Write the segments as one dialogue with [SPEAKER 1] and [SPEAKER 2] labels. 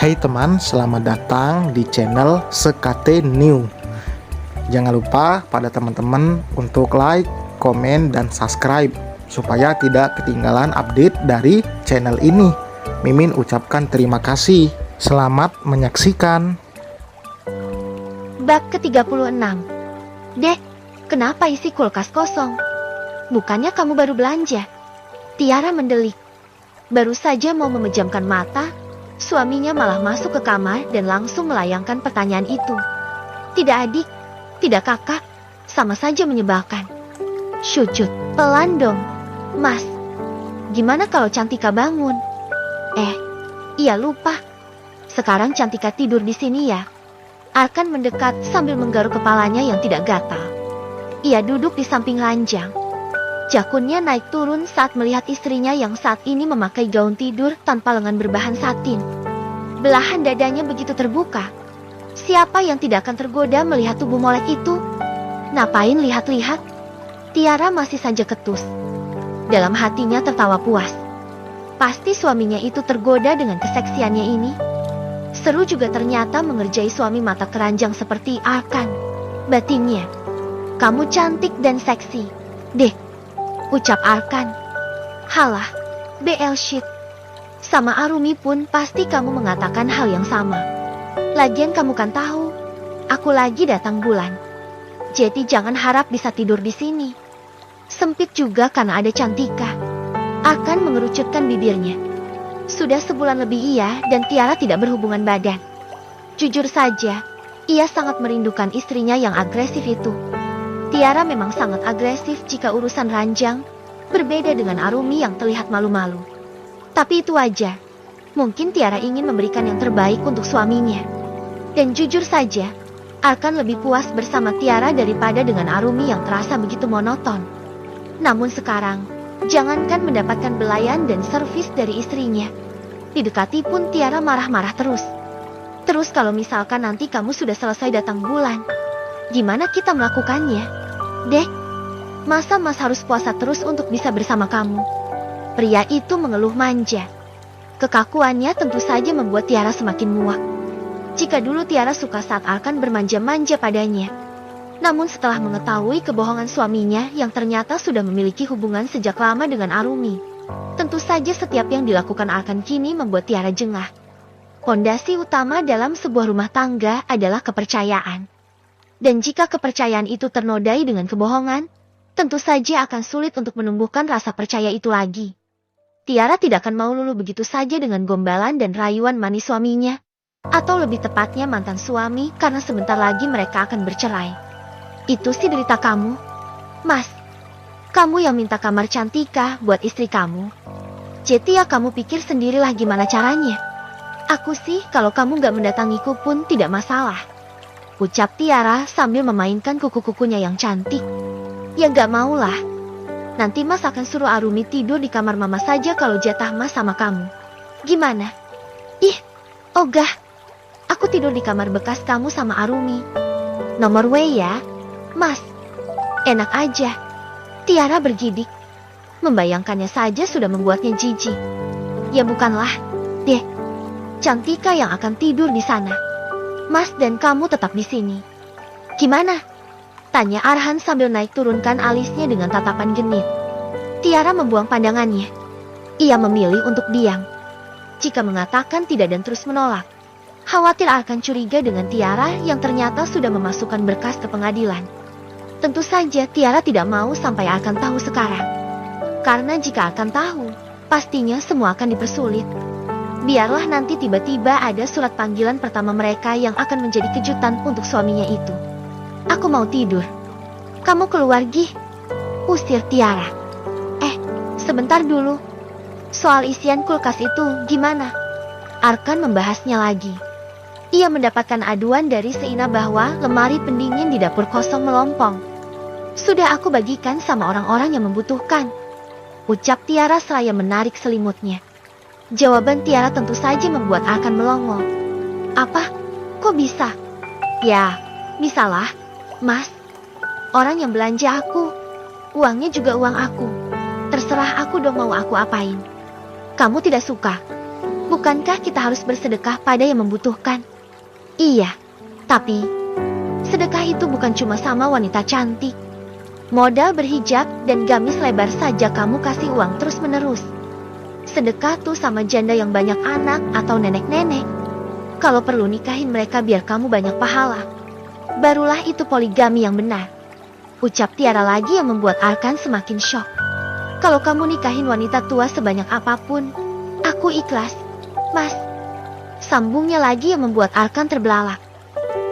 [SPEAKER 1] Hai teman, selamat datang di channel Sekate New. Jangan lupa pada teman-teman untuk like, komen, dan subscribe supaya tidak ketinggalan update dari channel ini. Mimin ucapkan terima kasih. Selamat menyaksikan.
[SPEAKER 2] Bab ke-36. Dek, kenapa isi kulkas kosong? Bukannya kamu baru belanja? Tiara mendelik. Baru saja mau memejamkan mata, suaminya malah masuk ke kamar dan langsung melayangkan pertanyaan itu. Tidak adik, tidak kakak, sama saja menyebalkan. Syucut, pelan dong. Mas, gimana kalau Cantika bangun? Iya lupa. Sekarang Cantika tidur di sini ya. Arkan mendekat sambil menggaruk kepalanya yang tidak gatal. Ia duduk di samping ranjang. Jakunnya naik turun saat melihat istrinya yang saat ini memakai gaun tidur tanpa lengan berbahan satin. Belahan dadanya begitu terbuka. Siapa yang tidak akan tergoda melihat tubuh molek itu? Ngapain lihat-lihat? Tiara masih saja ketus. Dalam hatinya tertawa puas. Pasti suaminya itu tergoda dengan keseksiannya ini. Seru juga ternyata mengerjai suami mata keranjang seperti Arkan. Batinnya, kamu cantik dan seksi. Deh, ucap Arkan. Halah, BL shit. Sama Arumi pun pasti kamu mengatakan hal yang sama. Lagian kamu kan tahu, aku lagi datang bulan. Jadi jangan harap bisa tidur di sini. Sempit juga karena ada Cantika. Arkan mengerucutkan bibirnya. Sudah sebulan lebih ia dan Tiara tidak berhubungan badan. Jujur saja, ia sangat merindukan istrinya yang agresif itu. Tiara memang sangat agresif jika urusan ranjang, berbeda dengan Arumi yang terlihat malu-malu. Tapi itu aja. Mungkin Tiara ingin memberikan yang terbaik untuk suaminya. Dan jujur saja, Arkan lebih puas bersama Tiara daripada dengan Arumi yang terasa begitu monoton. Namun sekarang, jangankan mendapatkan belayan dan servis dari istrinya. Didekati pun Tiara marah-marah terus. Terus kalau misalkan nanti kamu sudah selesai datang bulan, gimana kita melakukannya? Dek, masa Mas harus puasa terus untuk bisa bersama kamu? Pria itu mengeluh manja. Kekakuannya tentu saja membuat Tiara semakin muak. Jika dulu Tiara suka saat Arkan bermanja-manja padanya. Namun setelah mengetahui kebohongan suaminya yang ternyata sudah memiliki hubungan sejak lama dengan Arumi, tentu saja setiap yang dilakukan Arkan kini membuat Tiara jengah. Pondasi utama dalam sebuah rumah tangga adalah kepercayaan. Dan jika kepercayaan itu ternodai dengan kebohongan, tentu saja akan sulit untuk menumbuhkan rasa percaya itu lagi. Tiara tidak akan mau luluh begitu saja dengan gombalan dan rayuan manis suaminya. Atau lebih tepatnya mantan suami karena sebentar lagi mereka akan bercerai. Itu sih derita kamu. Mas, kamu yang minta kamar Cantika buat istri kamu. Jadi ya kamu pikir sendirilah gimana caranya. Aku sih kalau kamu gak mendatangiku pun tidak masalah. Ucap Tiara sambil memainkan kuku-kukunya yang cantik. Ya gak maulah. Nanti Mas akan suruh Arumi tidur di kamar Mama saja kalau jatah Mas sama kamu. Gimana? Ih, ogah. Aku tidur di kamar bekas kamu sama Arumi. Nomor W ya. Mas, enak aja. Tiara bergidik. Membayangkannya saja sudah membuatnya jijik. Ya bukanlah, deh. Cantika yang akan tidur di sana. Mas dan kamu tetap di sini. Gimana? Tanya Arhan sambil naik turunkan alisnya dengan tatapan genit. Tiara membuang pandangannya. Ia memilih untuk diam. Jika mengatakan tidak dan terus menolak, khawatir akan curiga dengan Tiara yang ternyata sudah memasukkan berkas ke pengadilan. Tentu saja Tiara tidak mau sampai akan tahu sekarang. Karena jika akan tahu, pastinya semua akan dipersulit. Biarlah nanti tiba-tiba ada surat panggilan pertama mereka yang akan menjadi kejutan untuk suaminya itu. Aku mau tidur. Kamu keluar Gih. Usir Tiara. Sebentar dulu. Soal isian kulkas itu gimana? Arkan membahasnya lagi. Ia mendapatkan aduan dari Seina bahwa lemari pendingin di dapur kosong melompong. Sudah aku bagikan sama orang-orang yang membutuhkan. Ucap Tiara seraya menarik selimutnya. Jawaban Tiara tentu saja membuat Arkan melongo. Apa? Kok bisa? Ya, bisalah, Mas. Orang yang belanja aku. Uangnya juga uang aku. Terserah aku dong mau aku apain. Kamu tidak suka? Bukankah kita harus bersedekah pada yang membutuhkan? Iya, tapi sedekah itu bukan cuma sama wanita cantik. Modal berhijab dan gamis lebar saja kamu kasih uang terus-menerus. Sedekah tuh sama janda yang banyak anak atau nenek-nenek. Kalau perlu nikahin mereka biar kamu banyak pahala. Barulah itu poligami yang benar. Ucap Tiara lagi yang membuat Arkan semakin syok. Kalau kamu nikahin wanita tua sebanyak apapun, aku ikhlas, Mas. Sambungnya lagi yang membuat Arkan terbelalak.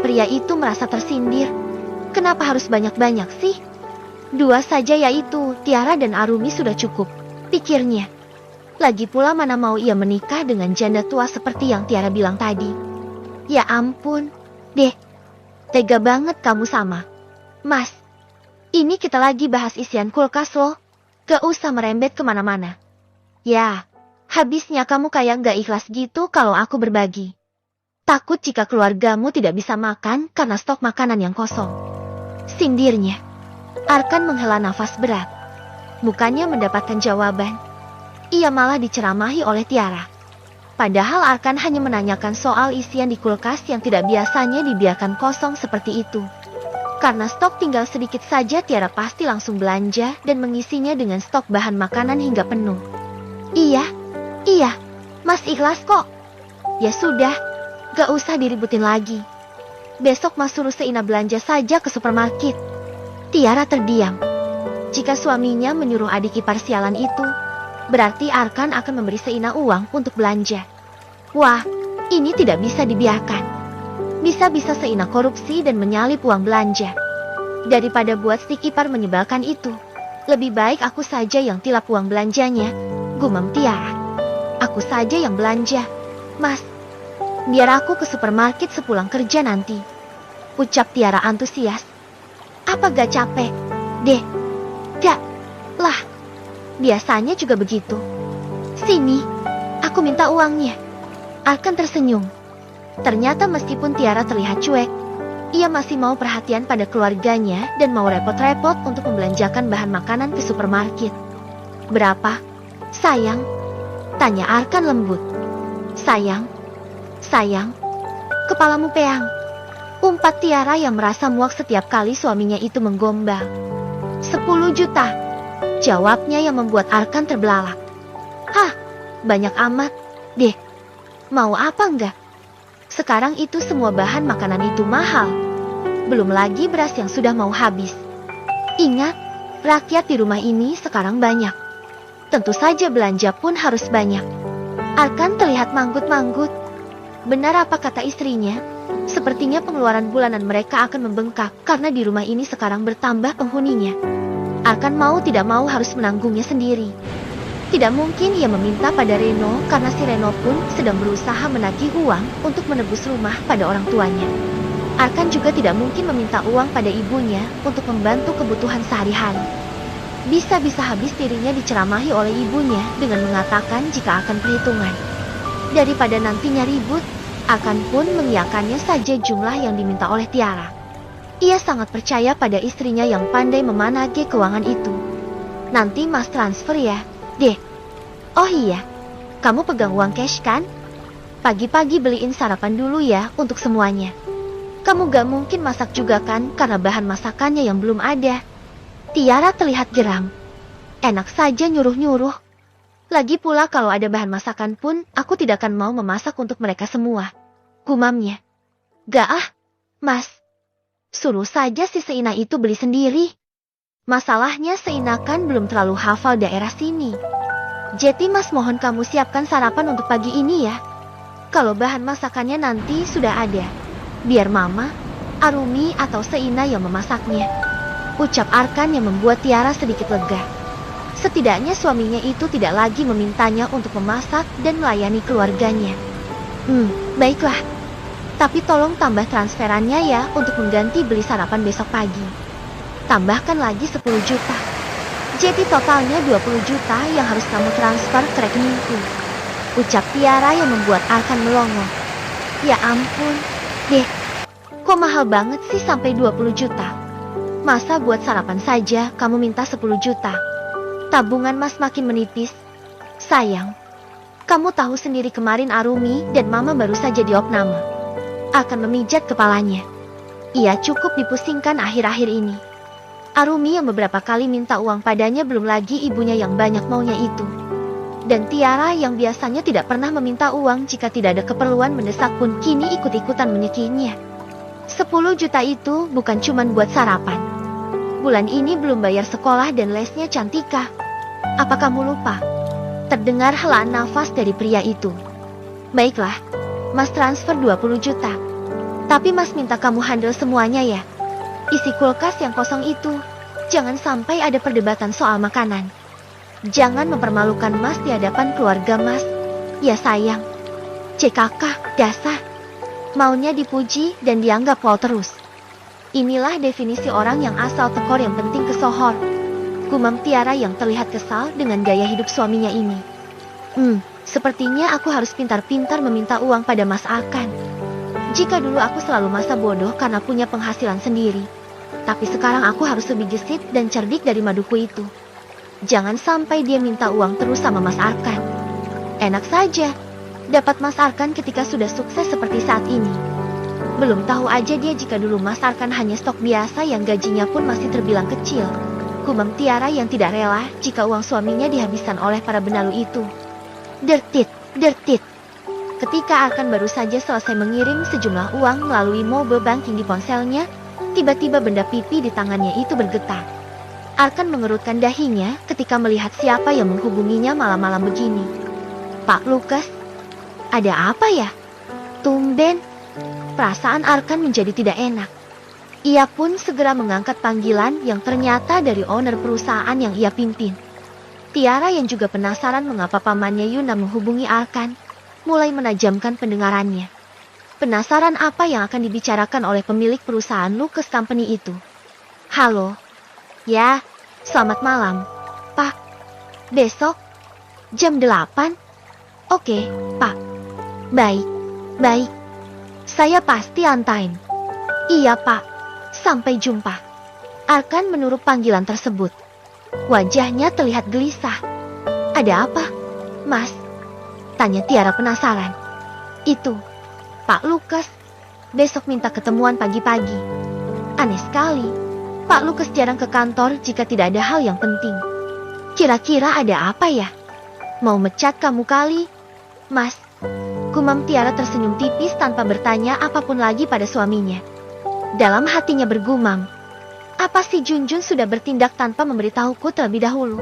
[SPEAKER 2] Pria itu merasa tersindir. Kenapa harus banyak-banyak sih? 2 saja yaitu Tiara dan Arumi sudah cukup, pikirnya. Lagi pula mana mau ia menikah dengan janda tua seperti yang Tiara bilang tadi. Ya ampun, deh. Tega banget kamu sama. Mas, ini kita lagi bahas isian kulkas loh. Gak usah merembet kemana-mana. Ya, habisnya kamu kayak gak ikhlas gitu kalau aku berbagi. Takut jika keluargamu tidak bisa makan karena stok makanan yang kosong. Sindirnya. Arkan menghela nafas berat. Mukanya mendapatkan jawaban. Ia malah diceramahi oleh Tiara. Padahal Arkan hanya menanyakan soal isian di kulkas yang tidak biasanya dibiarkan kosong seperti itu. Karena stok tinggal sedikit saja, Tiara pasti langsung belanja dan mengisinya dengan stok bahan makanan hingga penuh. Iya, Mas ikhlas kok. Ya sudah, gak usah diributin lagi. Besok Mas suruh Seina belanja saja ke supermarket. Tiara terdiam. Jika suaminya menyuruh adik ipar sialan itu, berarti Arkan akan memberi Seina uang untuk belanja. Wah, ini tidak bisa dibiarkan. Bisa-bisa Seina korupsi dan menyalip uang belanja. Daripada buat stik ipar menyebalkan itu, lebih baik aku saja yang tilap uang belanjanya, gumam Tiara. Aku saja yang belanja. Mas, biar aku ke supermarket sepulang kerja nanti. Ucap Tiara antusias. Apa gak capek? Deh, gak lah. Biasanya juga begitu. Sini, aku minta uangnya. Arkan tersenyum. Ternyata meskipun Tiara terlihat cuek, ia masih mau perhatian pada keluarganya dan mau repot-repot untuk membelanjakan bahan makanan ke supermarket. Berapa? Sayang? Tanya Arkan lembut. Sayang? Kepalamu peang. Umpat Tiara yang merasa muak setiap kali suaminya itu menggombal. 10 juta. Jawabnya yang membuat Arkan terbelalak. Hah, banyak amat. Deh, mau apa enggak? Sekarang itu semua bahan makanan itu mahal. Belum lagi beras yang sudah mau habis. Ingat, rakyat di rumah ini sekarang banyak. Tentu saja belanja pun harus banyak. Arkan terlihat manggut-manggut. Benar apa kata istrinya? Sepertinya pengeluaran bulanan mereka akan membengkak karena di rumah ini sekarang bertambah penghuninya. Arkan mau tidak mau harus menanggungnya sendiri. Tidak mungkin ia meminta pada Reno karena si Reno pun sedang berusaha menagih uang untuk menebus rumah pada orang tuanya. Arkan juga tidak mungkin meminta uang pada ibunya untuk membantu kebutuhan sehari-hari. Bisa-bisa habis dirinya diceramahi oleh ibunya dengan mengatakan jika akan perhitungan. Daripada nantinya ribut, Arkan pun mengiyakannya saja jumlah yang diminta oleh Tiara. Ia sangat percaya pada istrinya yang pandai memanage keuangan itu. Nanti Mas transfer ya, Deh. Oh iya, kamu pegang uang cash kan? Pagi-pagi beliin sarapan dulu ya untuk semuanya. Kamu gak mungkin masak juga kan karena bahan masakannya yang belum ada. Tiara terlihat geram. Enak saja nyuruh-nyuruh. Lagi pula kalau ada bahan masakan pun aku tidak akan mau memasak untuk mereka semua. Gumamnya. Gak ah, Mas. Suruh saja si Seina itu beli sendiri. Masalahnya Seina kan belum terlalu hafal daerah sini. Jadi Mas mohon kamu siapkan sarapan untuk pagi ini ya. Kalau bahan masakannya nanti sudah ada, biar Mama, Arumi atau Seina yang memasaknya. Ucap Arkan yang membuat Tiara sedikit lega. Setidaknya suaminya itu tidak lagi memintanya untuk memasak dan melayani keluarganya. Baiklah. Tapi tolong tambah transferannya ya untuk mengganti beli sarapan besok pagi. Tambahkan lagi 10 juta. Jadi totalnya 20 juta yang harus kamu transfer ke rekeningku. Ucap Tiara yang membuat Arkan melongo. Ya ampun, Deh. Kok mahal banget sih sampai 20 juta? Masa buat sarapan saja kamu minta 10 juta? Tabungan Mas makin menipis. Sayang, Kamu tahu sendiri kemarin Arumi dan Mama baru saja diopname. Akan memijat kepalanya. Ia cukup dipusingkan akhir-akhir ini. Arumi yang beberapa kali minta uang padanya belum lagi ibunya yang banyak maunya itu. Dan Tiara yang biasanya tidak pernah meminta uang jika tidak ada keperluan mendesak pun kini ikut-ikutan menyekinya. 10 juta itu bukan cuma buat sarapan. Bulan ini belum bayar sekolah dan lesnya Cantika. Apa kamu lupa? Terdengar helaan nafas dari pria itu. Baiklah, Mas transfer 20 juta. Tapi Mas minta kamu handle semuanya ya. Isi kulkas yang kosong itu. Jangan sampai ada perdebatan soal makanan. Jangan mempermalukan Mas di hadapan keluarga Mas. Ya sayang. CKK, dasar. Maunya dipuji dan dianggap wow terus. Inilah definisi orang yang asal tekor yang penting kesohor. Gumam Tiara yang terlihat kesal dengan gaya hidup suaminya ini. Sepertinya aku harus pintar-pintar meminta uang pada Mas Arkan. Jika dulu aku selalu masa bodoh karena punya penghasilan sendiri. Tapi sekarang aku harus lebih gesit dan cerdik dari maduku itu. Jangan sampai dia minta uang terus sama Mas Arkan. Enak saja dapat Mas Arkan ketika sudah sukses seperti saat ini. Belum tahu aja dia jika dulu Mas Arkan hanya stok biasa yang gajinya pun masih terbilang kecil. Gumam Tiara yang tidak rela jika uang suaminya dihabiskan oleh para benalu itu. Dertit, dertit. Ketika Arkan baru saja selesai mengirim sejumlah uang melalui mobile banking di ponselnya, tiba-tiba benda pipi di tangannya itu bergetar. Arkan mengerutkan dahinya ketika melihat siapa yang menghubunginya malam-malam begini. Pak Lukas, ada apa ya? Tumben. Perasaan Arkan menjadi tidak enak. Ia pun segera mengangkat panggilan yang ternyata dari owner perusahaan yang ia pimpin. Tiara yang juga penasaran mengapa pamannya Yuna menghubungi Arkan, mulai menajamkan pendengarannya. Penasaran apa yang akan dibicarakan oleh pemilik perusahaan Lucas Company itu. Halo. Ya, selamat malam, Pak. Besok, jam 8? Oke, Pak. Baik, baik. Saya pasti on time. Iya, Pak. Sampai jumpa. Arkan menurut panggilan tersebut. Wajahnya terlihat gelisah. Ada apa, Mas? Tanya Tiara penasaran. Itu, Pak Lukas. Besok minta ketemuan pagi-pagi. Aneh sekali. Pak Lukas jarang ke kantor jika tidak ada hal yang penting. Kira-kira ada apa ya? Mau mecat kamu kali? Mas. Gumam Tiara tersenyum tipis tanpa bertanya apapun lagi pada suaminya. Dalam hatinya bergumam. Apa si Junjun sudah bertindak tanpa memberitahuku terlebih dahulu?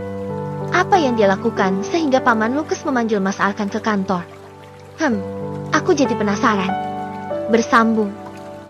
[SPEAKER 2] Apa yang dia lakukan sehingga Paman Lukas memanggil Mas Arkan ke kantor? Aku jadi penasaran. Bersambung.